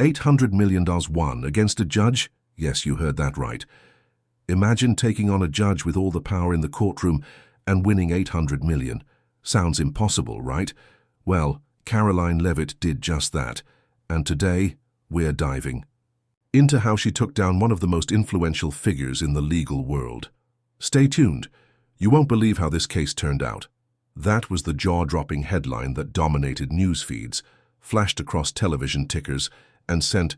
$800 million won against a judge? Yes, you heard that right. Imagine taking on a judge with all the power in the courtroom and winning $800 million. Sounds impossible, right? Well, Karoline Leavitt did just that, and today we're diving into how she took down one of the most influential figures in the legal world. Stay tuned. You won't believe how this case turned out. That was the jaw-dropping headline that dominated news feeds, flashed across television tickers, and sent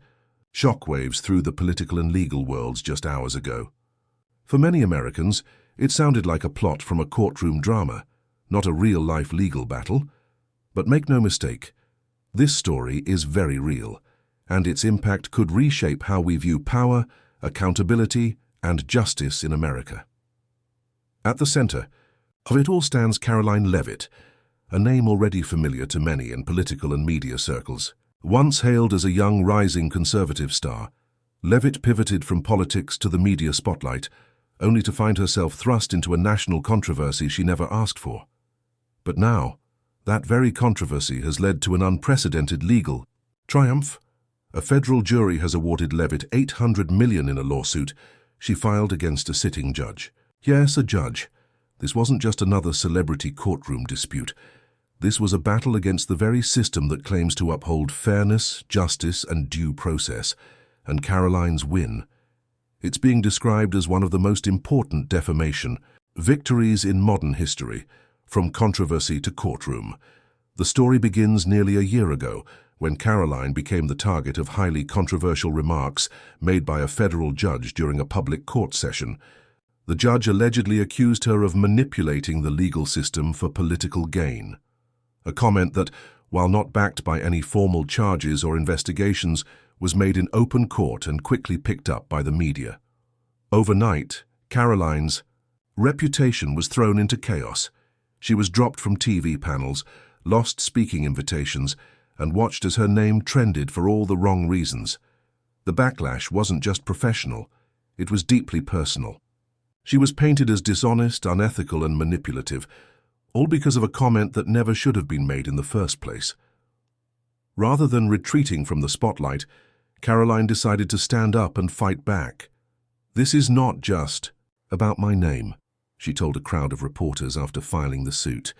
shockwaves through the political and legal worlds just hours ago. For many Americans, it sounded like a plot from a courtroom drama, not a real-life legal battle. But make no mistake, this story is very real, and its impact could reshape how we view power, accountability, and justice in America. At the center of it all stands Karoline Leavitt, a name already familiar to many in political and media circles. Once hailed as a young rising conservative star, Leavitt pivoted from politics to the media spotlight, only to find herself thrust into a national controversy she never asked for. But now, that very controversy has led to an unprecedented legal triumph. A federal jury has awarded Leavitt $800 million in a lawsuit she filed against a sitting judge. Yes, a judge. This wasn't just another celebrity courtroom dispute. This was a battle against the very system that claims to uphold fairness, justice, and due process, and Karoline's win. It's being described as one of the most important defamation victories in modern history, from controversy to courtroom. The story begins nearly a year ago, when Karoline became the target of highly controversial remarks made by a federal judge during a public court session. The judge allegedly accused her of manipulating the legal system for political gain. A comment that, while not backed by any formal charges or investigations, was made in open court and quickly picked up by the media. Overnight, Karoline's reputation was thrown into chaos. She was dropped from TV panels, lost speaking invitations, and watched as her name trended for all the wrong reasons. The backlash wasn't just professional, it was deeply personal. She was painted as dishonest, unethical, and manipulative, all because of a comment that never should have been made in the first place. Rather than retreating from the spotlight, Karoline decided to stand up and fight back. "This is not just about my name," she told a crowd of reporters after filing the suit.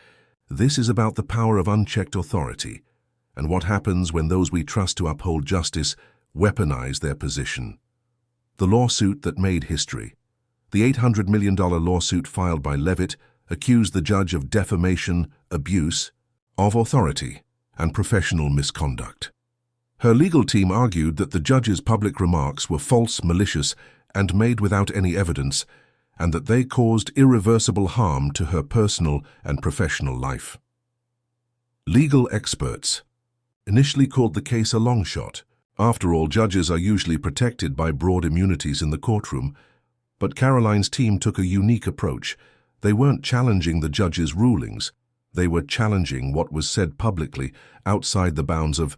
"This is about the power of unchecked authority, and what happens when those we trust to uphold justice weaponize their position." The lawsuit that made history. The $800 million lawsuit filed by Leavitt accused the judge of defamation, abuse of authority, and professional misconduct. Her legal team argued that the judge's public remarks were false, malicious, and made without any evidence, and that they caused irreversible harm to her personal and professional life. Legal experts initially called the case a long shot. After all, judges are usually protected by broad immunities in the courtroom, but Karoline's team took a unique approach. They weren't challenging the judge's rulings. They were challenging what was said publicly outside the bounds of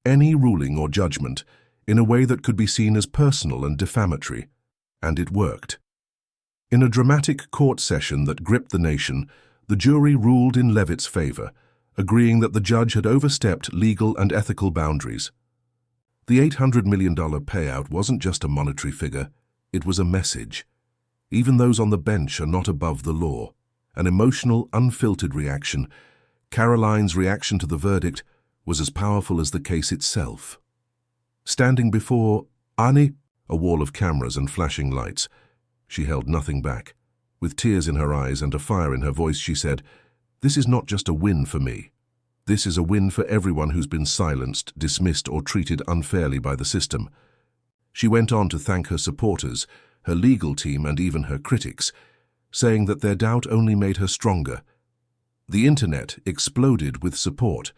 any ruling or judgment in a way that could be seen as personal and defamatory. And it worked. In a dramatic court session that gripped the nation, the jury ruled in Leavitt's favor, agreeing that the judge had overstepped legal and ethical boundaries. The $800 million payout wasn't just a monetary figure, it was a message. Even those on the bench are not above the law. An emotional, unfiltered reaction. Karoline's reaction to the verdict was as powerful as the case itself. Standing before a wall of cameras and flashing lights, she held nothing back. With tears in her eyes and a fire in her voice, she said, "This is not just a win for me. This is a win for everyone who's been silenced, dismissed, or treated unfairly by the system." She went on to thank her supporters, her legal team, and even her critics, saying that their doubt only made her stronger. The internet exploded with support.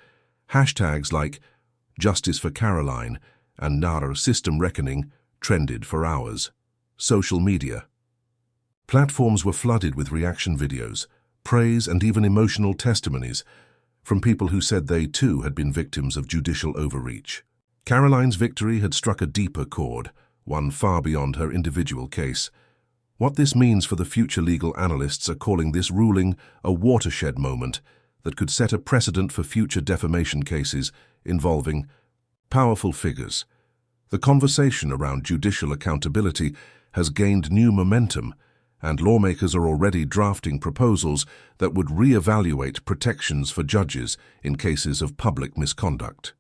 Hashtags like "Justice for Karoline" and "Nara System Reckoning" trended for hours. Social media platforms were flooded with reaction videos, praise, and even emotional testimonies from people who said they too had been victims of judicial overreach. Karoline's victory had struck a deeper chord, one far beyond her individual case. What this means for the future legal analysts are calling this ruling a watershed moment that could set a precedent for future defamation cases involving powerful figures, The conversation around judicial accountability has gained new momentum, and lawmakers are already drafting proposals that would re-evaluate protections for judges in cases of public misconduct.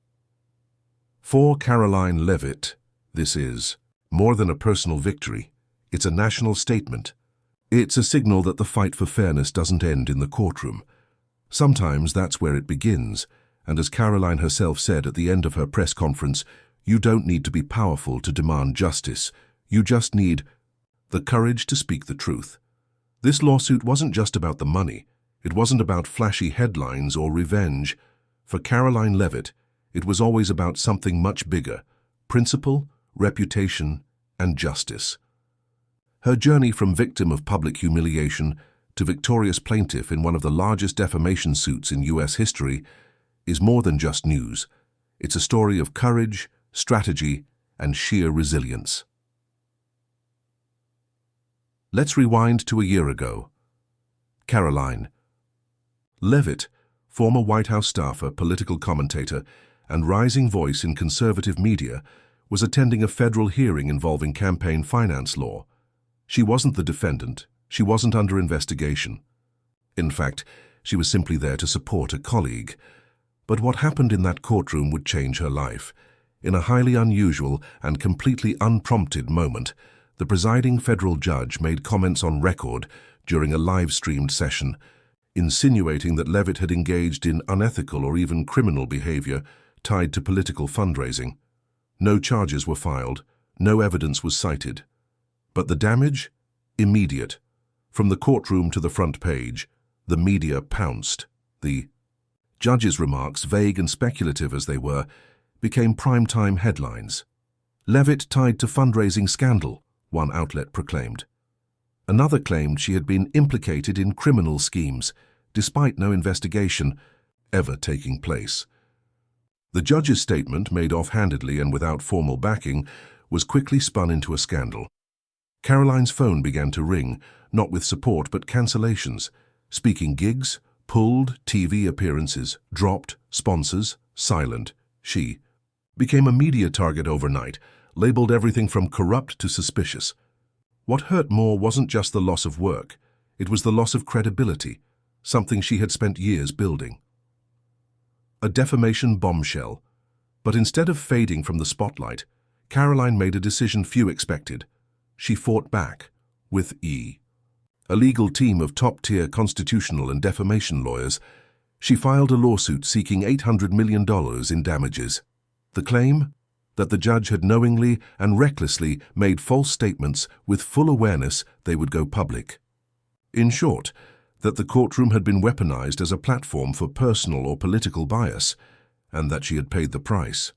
For Karoline Leavitt, this is more than a personal victory. It's a national statement. It's a signal that the fight for fairness doesn't end in the courtroom. Sometimes that's where it begins, and as Karoline herself said at the end of her press conference, you don't need to be powerful to demand justice. You just need the courage to speak the truth. This lawsuit wasn't just about the money. It wasn't about flashy headlines or revenge. For Karoline Leavitt, it was always about something much bigger: principle, reputation, and justice. Her journey from victim of public humiliation to victorious plaintiff in one of the largest defamation suits in U.S. history is more than just news. It's a story of courage, strategy, and sheer resilience. Let's rewind to a year ago. Karoline Leavitt, former White House staffer, political commentator, and rising voice in conservative media, was attending a federal hearing involving campaign finance law. She wasn't the defendant. She wasn't under investigation. In fact, she was simply there to support a colleague. But what happened in that courtroom would change her life. In a highly unusual and completely unprompted moment, the presiding federal judge made comments on record during a live-streamed session, insinuating that Leavitt had engaged in unethical or even criminal behavior tied to political fundraising. No charges were filed, no evidence was cited. But the damage? Immediate. From the courtroom to the front page, the media pounced. The judge's remarks, vague and speculative as they were, became prime-time headlines. Leavitt tied to fundraising scandal, one outlet proclaimed. Another claimed she had been implicated in criminal schemes, despite no investigation ever taking place. The judge's statement, made offhandedly and without formal backing, was quickly spun into a scandal. Karoline's phone began to ring, not with support but cancellations. Speaking gigs, pulled, TV appearances, dropped, sponsors, silent. She became a media target overnight, labeled everything from corrupt to suspicious. What hurt more wasn't just the loss of work. It was the loss of credibility, something she had spent years building. A defamation bombshell. But instead of fading from the spotlight, Karoline made a decision few expected. She fought back, with a legal team of top-tier constitutional and defamation lawyers. She filed a lawsuit seeking $800 million in damages. The claim? That the judge had knowingly and recklessly made false statements with full awareness they would go public. In short, that the courtroom had been weaponized as a platform for personal or political bias, and that she had paid the price.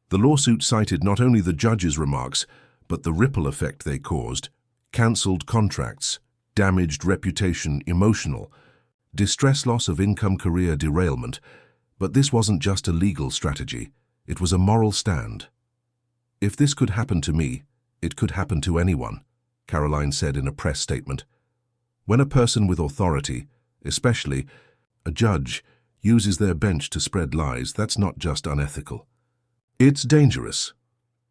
The lawsuit cited not only the judge's remarks, but the ripple effect they caused: cancelled contracts, damaged reputation, emotional, distress, loss of income, career derailment. But this wasn't just a legal strategy. It was a moral stand. If this could happen to me, it could happen to anyone, Karoline said in a press statement. When a person with authority, especially a judge, uses their bench to spread lies, that's not just unethical. It's dangerous.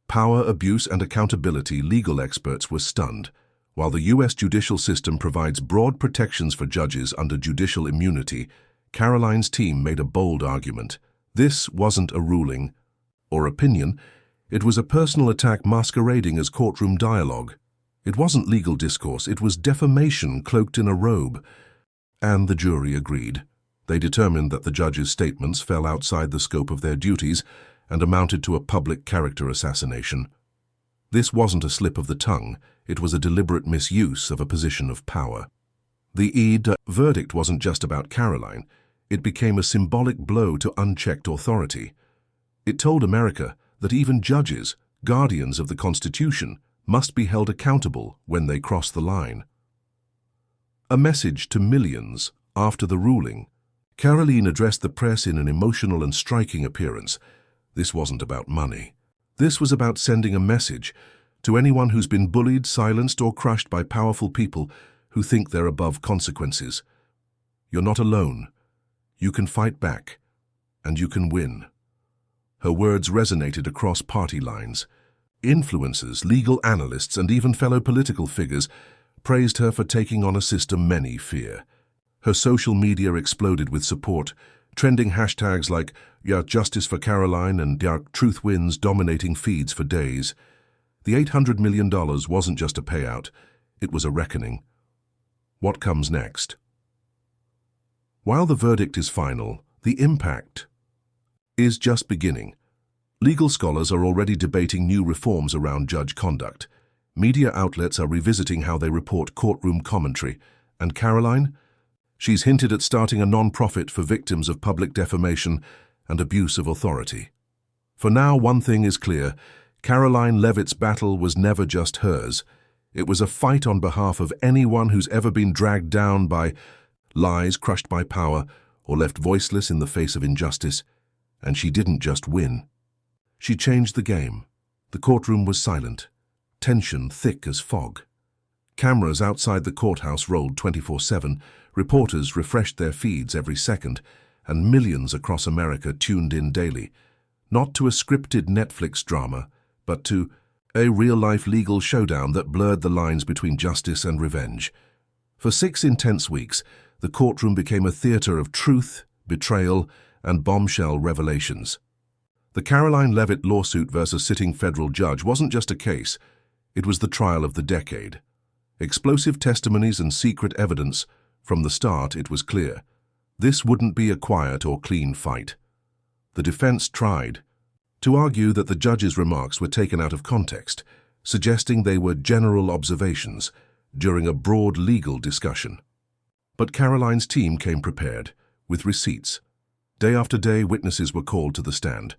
Power, abuse, and accountability. Legal experts were stunned. While the U.S. judicial system provides broad protections for judges under judicial immunity, Karoline's team made a bold argument. This wasn't a ruling or opinion. It was a personal attack masquerading as courtroom dialogue. It wasn't legal discourse, it was defamation cloaked in a robe. And the jury agreed. They determined that the judge's statements fell outside the scope of their duties and amounted to a public character assassination. This wasn't a slip of the tongue, it was a deliberate misuse of a position of power. The verdict wasn't just about Karoline. It became a symbolic blow to unchecked authority. It told America that even judges, guardians of the Constitution, must be held accountable when they cross the line. A message to millions after the ruling. Karoline addressed the press in an emotional and striking appearance. This wasn't about money. This was about sending a message to anyone who's been bullied, silenced, or crushed by powerful people who think they're above consequences. You're not alone. You can fight back, and you can win. Her words resonated across party lines. Influencers, legal analysts, and even fellow political figures praised her for taking on a system many fear. Her social media exploded with support, trending hashtags like "Ja, Justice for Karoline" and "Ja, Truth Wins" dominating feeds for days. The $800 million wasn't just a payout, it was a reckoning. What comes next? While the verdict is final, the impact is just beginning. Legal scholars are already debating new reforms around judge conduct. Media outlets are revisiting how they report courtroom commentary. And Karoline? She's hinted at starting a non-profit for victims of public defamation and abuse of authority. For now, one thing is clear. Karoline Leavitt's battle was never just hers. It was a fight on behalf of anyone who's ever been dragged down by lies, crushed by power, or left voiceless in the face of injustice. And she didn't just win. She changed the game. The courtroom was silent, tension thick as fog. Cameras outside the courthouse rolled 24/7, reporters refreshed their feeds every second, and millions across America tuned in daily, not to a scripted Netflix drama, but to a real-life legal showdown that blurred the lines between justice and revenge. For 6 intense weeks, the courtroom became a theater of truth, betrayal, and bombshell revelations. The Karoline Leavitt lawsuit versus sitting federal judge wasn't just a case, it was the trial of the decade. Explosive testimonies and secret evidence. From the start, it was clear. This wouldn't be a quiet or clean fight. The defense tried to argue that the judge's remarks were taken out of context, suggesting they were general observations during a broad legal discussion. But Karoline's team came prepared, with receipts. Day after day, witnesses were called to the stand.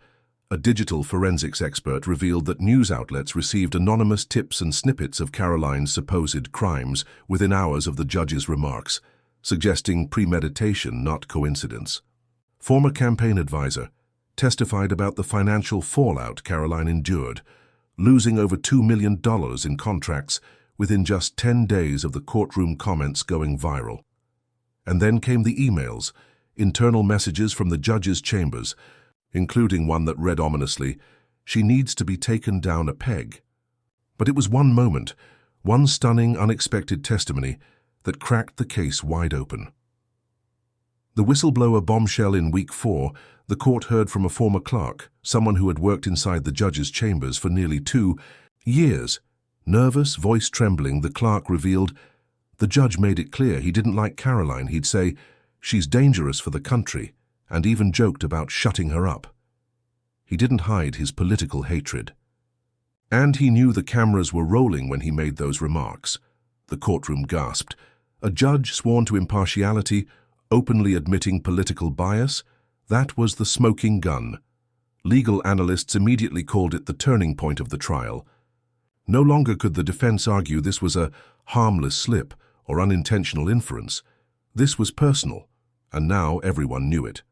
A digital forensics expert revealed that news outlets received anonymous tips and snippets of Karoline's supposed crimes within hours of the judge's remarks, suggesting premeditation, not coincidence. Former campaign advisor testified about the financial fallout Karoline endured, losing over $2 million in contracts within just 10 days of the courtroom comments going viral. And then came the emails, internal messages from the judge's chambers, including one that read ominously, "She needs to be taken down a peg." But it was one moment, one stunning, unexpected testimony that cracked the case wide open. The whistleblower bombshell in week 4, the court heard from a former clerk, someone who had worked inside the judge's chambers for nearly 2 years. Nervous, voice trembling, the clerk revealed, the judge made it clear he didn't like Karoline. He'd say, "She's dangerous for the country," and even joked about shutting her up. He didn't hide his political hatred. And he knew the cameras were rolling when he made those remarks. The courtroom gasped. A judge sworn to impartiality, openly admitting political bias? That was the smoking gun. Legal analysts immediately called it the turning point of the trial. No longer could the defense argue this was a harmless slip or unintentional inference. This was personal, and now everyone knew it.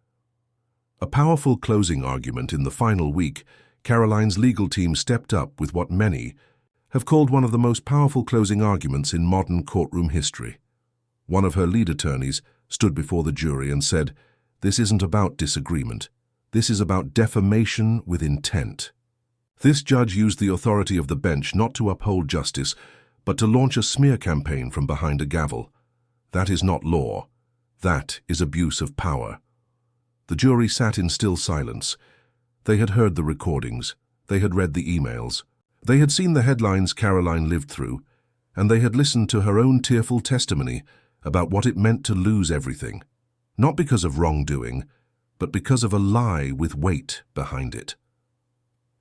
A powerful closing argument in the final week, Karoline's legal team stepped up with what many have called one of the most powerful closing arguments in modern courtroom history. One of her lead attorneys stood before the jury and said, "This isn't about disagreement. This is about defamation with intent." This judge used the authority of the bench not to uphold justice, but to launch a smear campaign from behind a gavel. That is not law. That is abuse of power. The jury sat in still silence. They had heard the recordings. They had read the emails. They had seen the headlines Karoline lived through, and they had listened to her own tearful testimony about what it meant to lose everything, not because of wrongdoing, but because of a lie with weight behind it.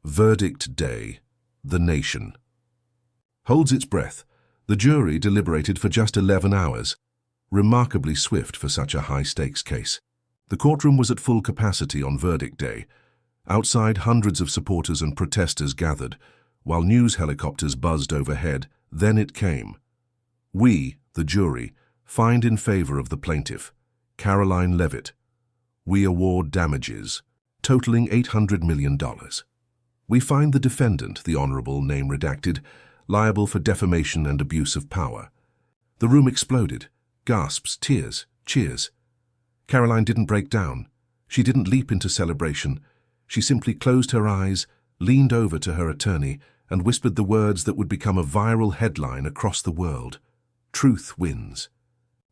Verdict day. The nation holds its breath. The jury deliberated for just 11 hours, remarkably swift for such a high-stakes case. The courtroom was at full capacity on verdict day. Outside, hundreds of supporters and protesters gathered, while news helicopters buzzed overhead. Then it came. We, the jury, find in favor of the plaintiff, Karoline Leavitt. We award damages, totaling $800 million. We find the defendant, the Honorable name redacted, liable for defamation and abuse of power. The room exploded. Gasps, tears, cheers. Karoline didn't break down. She didn't leap into celebration. She simply closed her eyes, leaned over to her attorney, and whispered the words that would become a viral headline across the world. Truth wins.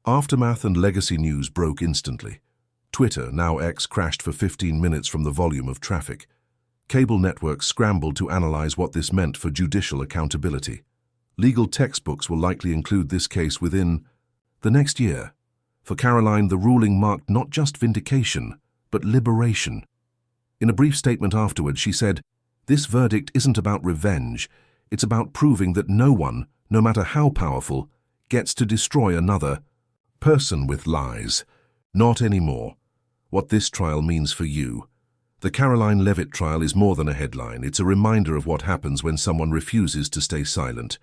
Aftermath and legacy news broke instantly. Twitter, now X, crashed for 15 minutes from the volume of traffic. Cable networks scrambled to analyze what this meant for judicial accountability. Legal textbooks will likely include this case within the next year. For Karoline, the ruling marked not just vindication, but liberation. In a brief statement afterwards, she said, "This verdict isn't about revenge. It's about proving that no one, no matter how powerful, gets to destroy another person with lies. Not anymore. What this trial means for you." The Karoline Leavitt trial is more than a headline. It's a reminder of what happens when someone refuses to stay silent.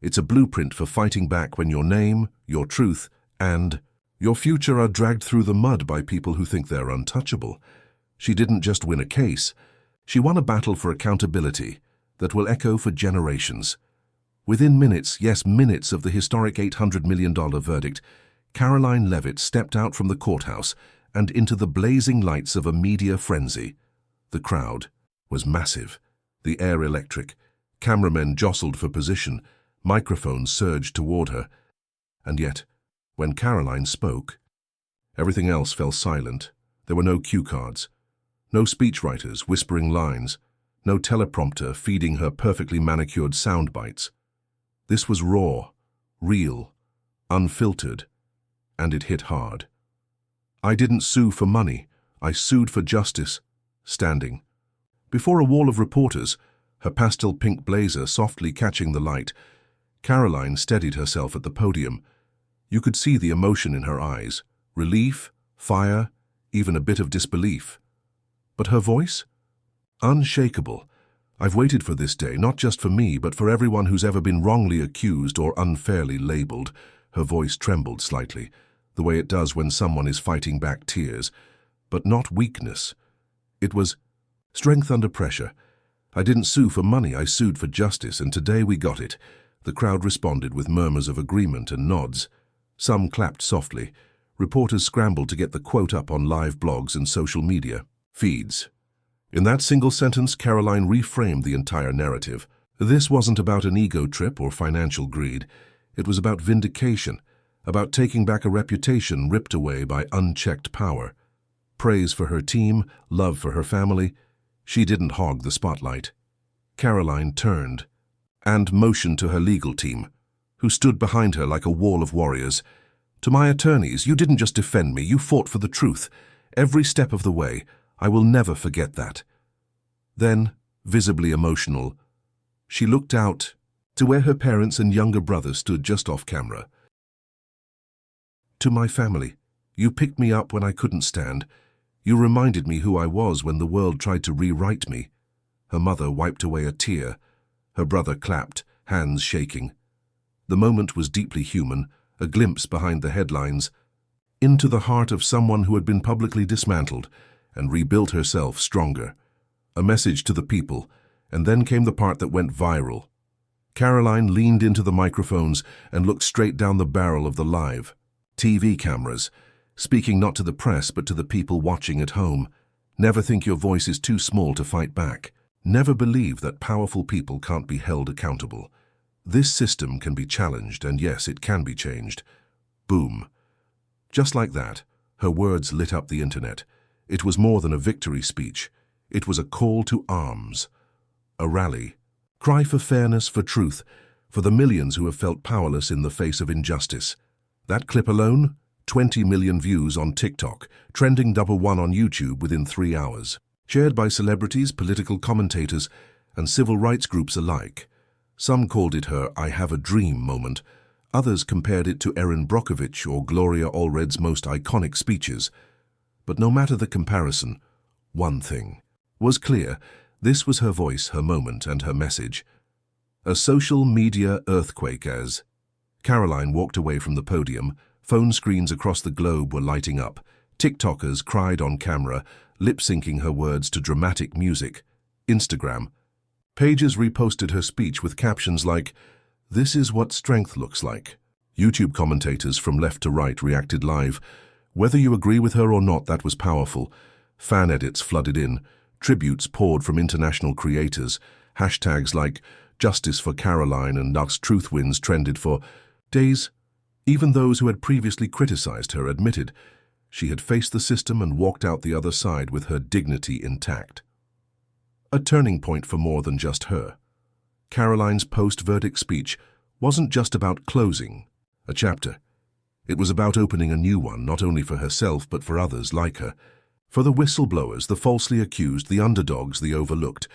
It's a blueprint for fighting back when your name, your truth, and your future are dragged through the mud by people who think they're untouchable. She didn't just win a case. She won a battle for accountability that will echo for generations. Within minutes, yes, minutes of the historic $800 million verdict, Karoline Leavitt stepped out from the courthouse and into the blazing lights of a media frenzy. The crowd was massive, the air electric. Cameramen jostled for position, microphones surged toward her. And yet, when Karoline spoke, everything else fell silent. There were no cue cards, no speechwriters whispering lines, no teleprompter feeding her perfectly manicured sound bites. This was raw, real, unfiltered, and it hit hard. "I didn't sue for money. I sued for justice." Standing before a wall of reporters, her pastel pink blazer softly catching the light, Karoline steadied herself at the podium. You could see the emotion in her eyes, relief, fire, even a bit of disbelief. But her voice? Unshakable. "I've waited for this day, not just for me, but for everyone who's ever been wrongly accused or unfairly labeled." Her voice trembled slightly, the way it does when someone is fighting back tears, but not weakness. It was strength under pressure. "I didn't sue for money, I sued for justice, and today we got it." The crowd responded with murmurs of agreement and nods. Some clapped softly. Reporters scrambled to get the quote up on live blogs and social media feeds. In that single sentence, Karoline reframed the entire narrative. This wasn't about an ego trip or financial greed. It was about vindication, about taking back a reputation ripped away by unchecked power. Praise for her team, love for her family. She didn't hog the spotlight. Karoline turned and motioned to her legal team, who stood behind her like a wall of warriors. "To my attorneys, you didn't just defend me, you fought for the truth. Every step of the way. I will never forget that." Then, visibly emotional, she looked out to where her parents and younger brother stood just off camera. "To my family, you picked me up when I couldn't stand. You reminded me who I was when the world tried to rewrite me." Her mother wiped away a tear. Her brother clapped, hands shaking. The moment was deeply human, a glimpse behind the headlines, into the heart of someone who had been publicly dismantled and rebuilt herself stronger. A message to the people, and then came the part that went viral. Karoline leaned into the microphones and looked straight down the barrel of the live TV cameras, speaking not to the press but to the people watching at home. Never think your voice is too small to fight back. Never believe that powerful people can't be held accountable. This system can be challenged, and yes, it can be changed. Boom. Just like that, her words lit up the internet. It was more than a victory speech. It was a call to arms. A rally. Cry for fairness, for truth, for the millions who have felt powerless in the face of injustice. That clip alone, 20 million views on TikTok, trending #1 on YouTube within 3 hours. Shared by celebrities, political commentators, and civil rights groups alike. Some called it her "I have a dream" moment. Others compared it to Erin Brockovich or Gloria Allred's most iconic speeches. But no matter the comparison, one thing was clear. This was her voice, her moment, and her message. A social media earthquake as Karoline walked away from the podium. Phone screens across the globe were lighting up. TikTokers cried on camera, lip-syncing her words to dramatic music. Instagram pages reposted her speech with captions like, "This is what strength looks like." YouTube commentators from left to right reacted live. Whether you agree with her or not, that was powerful. Fan edits flooded in. Tributes poured from international creators. Hashtags like, Justice for Karoline and Nuck's truth wins trended for days. Even those who had previously criticized her admitted she had faced the system and walked out the other side with her dignity intact. A turning point for more than just her. Karoline's post-verdict speech wasn't just about closing a chapter. It was about opening a new one, not only for herself but for others like her. For the whistleblowers, the falsely accused, the underdogs, the overlooked.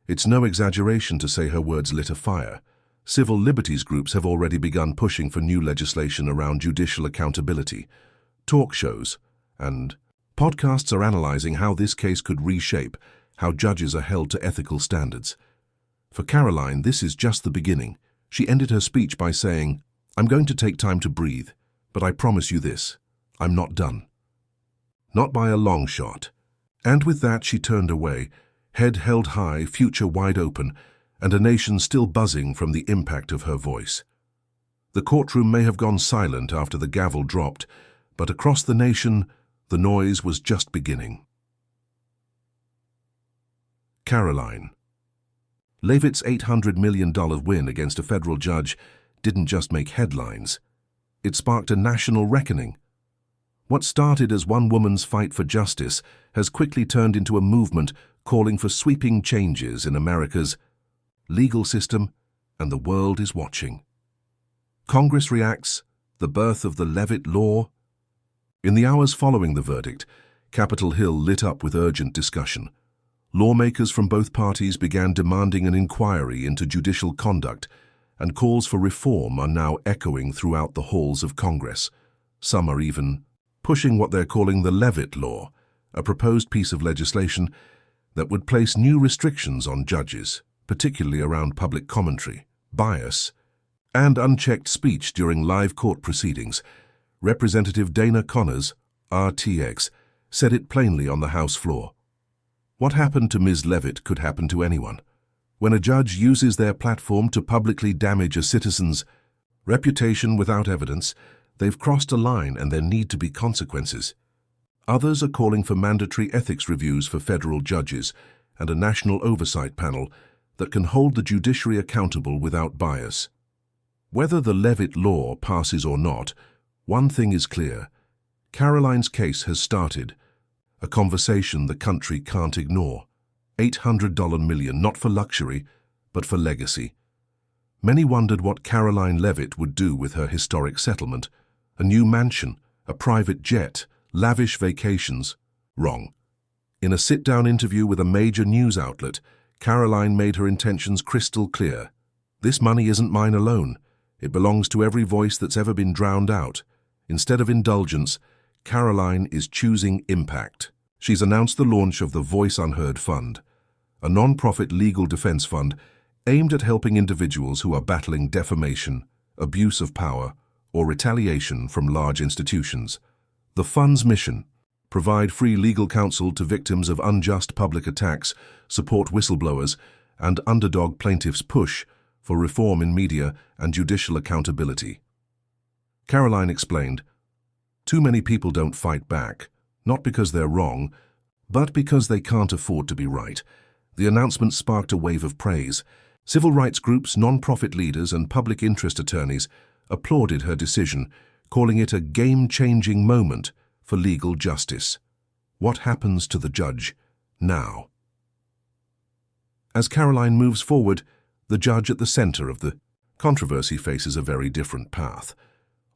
It's no exaggeration to say her words lit a fire. Civil liberties groups have already begun pushing for new legislation around judicial accountability. Talk shows and podcasts are analyzing how this case could reshape how judges are held to ethical standards. For Karoline, this is just the beginning. She ended her speech by saying, "I'm going to take time to breathe, but I promise you this, I'm not done." Not by a long shot. And with that she turned away, head held high, future wide open, and a nation still buzzing from the impact of her voice. The courtroom may have gone silent after the gavel dropped, but across the nation, the noise was just beginning. Karoline Leavitt's $800 million win against a federal judge didn't just make headlines. It sparked a national reckoning. What started as one woman's fight for justice has quickly turned into a movement calling for sweeping changes in America's legal system, and the world is watching. Congress reacts, the birth of the Leavitt Law. In the hours following the verdict, Capitol Hill lit up with urgent discussion. Lawmakers from both parties began demanding an inquiry into judicial conduct, and calls for reform are now echoing throughout the halls of Congress. Some are even pushing what they're calling the Leavitt Law, a proposed piece of legislation that would place new restrictions on judges, particularly around public commentary, bias, and unchecked speech during live court proceedings. Representative Dana Connors, RTX, said it plainly on the House floor. What happened to Ms. Leavitt could happen to anyone. When a judge uses their platform to publicly damage a citizen's reputation without evidence, they've crossed a line and there need to be consequences. Others are calling for mandatory ethics reviews for federal judges and a national oversight panel that can hold the judiciary accountable without bias. Whether the Leavitt Law passes or not, one thing is clear. Karoline's case has started, a conversation the country can't ignore. $800 million, not for luxury, but for legacy. Many wondered what Karoline Leavitt would do with her historic settlement. A new mansion, a private jet, lavish vacations. Wrong. In a sit-down interview with a major news outlet, Karoline made her intentions crystal clear. This money isn't mine alone. It belongs to every voice that's ever been drowned out. Instead of indulgence, Karoline is choosing impact. She's announced the launch of the Voice Unheard Fund, a non-profit legal defense fund aimed at helping individuals who are battling defamation, abuse of power, or retaliation from large institutions. The fund's mission: provide free legal counsel to victims of unjust public attacks, support whistleblowers, and underdog plaintiffs push for reform in media and judicial accountability. Karoline explained, "Too many people don't fight back, not because they're wrong, but because they can't afford to be right." The announcement sparked a wave of praise. Civil rights groups, non-profit leaders, and public interest attorneys applauded her decision, calling it a game-changing moment for legal justice. What happens to the judge now? As Karoline moves forward, the judge at the center of the controversy faces a very different path.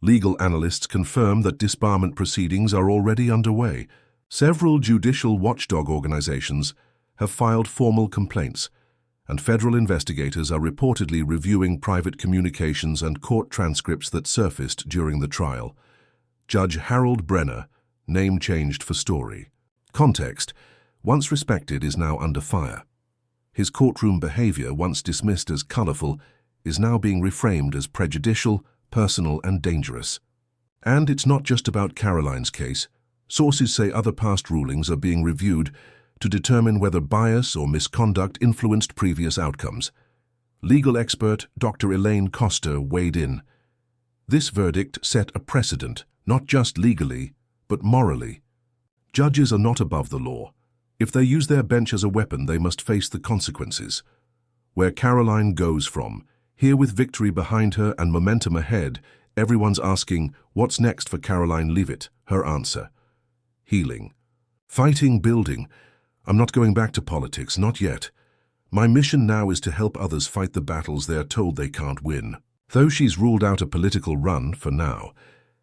Legal analysts confirm that disbarment proceedings are already underway. Several judicial watchdog organizations have filed formal complaints, and federal investigators are reportedly reviewing private communications and court transcripts that surfaced during the trial. Judge Harold Brenner, name changed for story. Context: once respected, is now under fire. His courtroom behavior, once dismissed as colorful, is now being reframed as prejudicial, personal, and dangerous. And it's not just about Karoline's case. Sources say other past rulings are being reviewed to determine whether bias or misconduct influenced previous outcomes. Legal expert Dr. Elaine Coster weighed in. This verdict set a precedent, not just legally, but morally. Judges are not above the law. If they use their bench as a weapon, they must face the consequences. Where Karoline goes from. Here with victory behind her and momentum ahead, everyone's asking, what's next for Karoline Leavitt? Her answer: healing. Fighting, building. I'm not going back to politics, not yet. My mission now is to help others fight the battles they're told they can't win. Though she's ruled out a political run for now,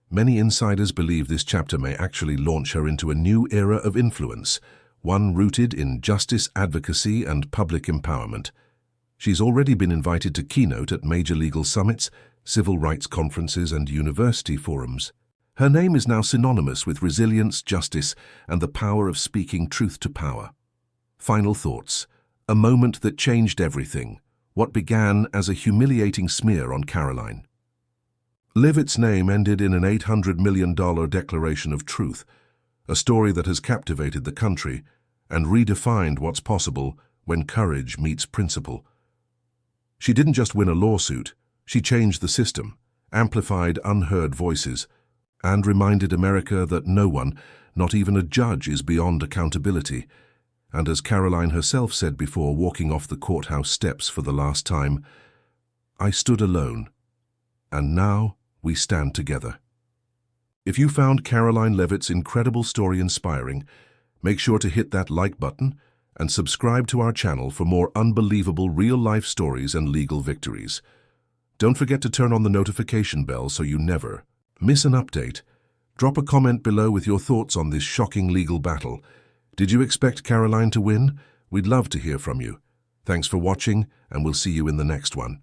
many insiders believe this chapter may actually launch her into a new era of influence, one rooted in justice, advocacy, and public empowerment. She's already been invited to keynote at major legal summits, civil rights conferences, and university forums. Her name is now synonymous with resilience, justice, and the power of speaking truth to power. Final thoughts. A moment that changed everything. What began as a humiliating smear on Karoline. Leavitt's name ended in an $800 million declaration of truth, a story that has captivated the country and redefined what's possible when courage meets principle. She didn't just win a lawsuit, she changed the system, amplified unheard voices, and reminded America that no one, not even a judge, is beyond accountability. And as Karoline herself said before walking off the courthouse steps for the last time, "I stood alone, and now we stand together." If you found Karoline Leavitt's incredible story inspiring, make sure to hit that like button and subscribe to our channel for more unbelievable real-life stories and legal victories. Don't forget to turn on the notification bell so you never miss an update. Drop a comment below with your thoughts on this shocking legal battle. Did you expect Karoline to win? We'd love to hear from you. Thanks for watching, and we'll see you in the next one.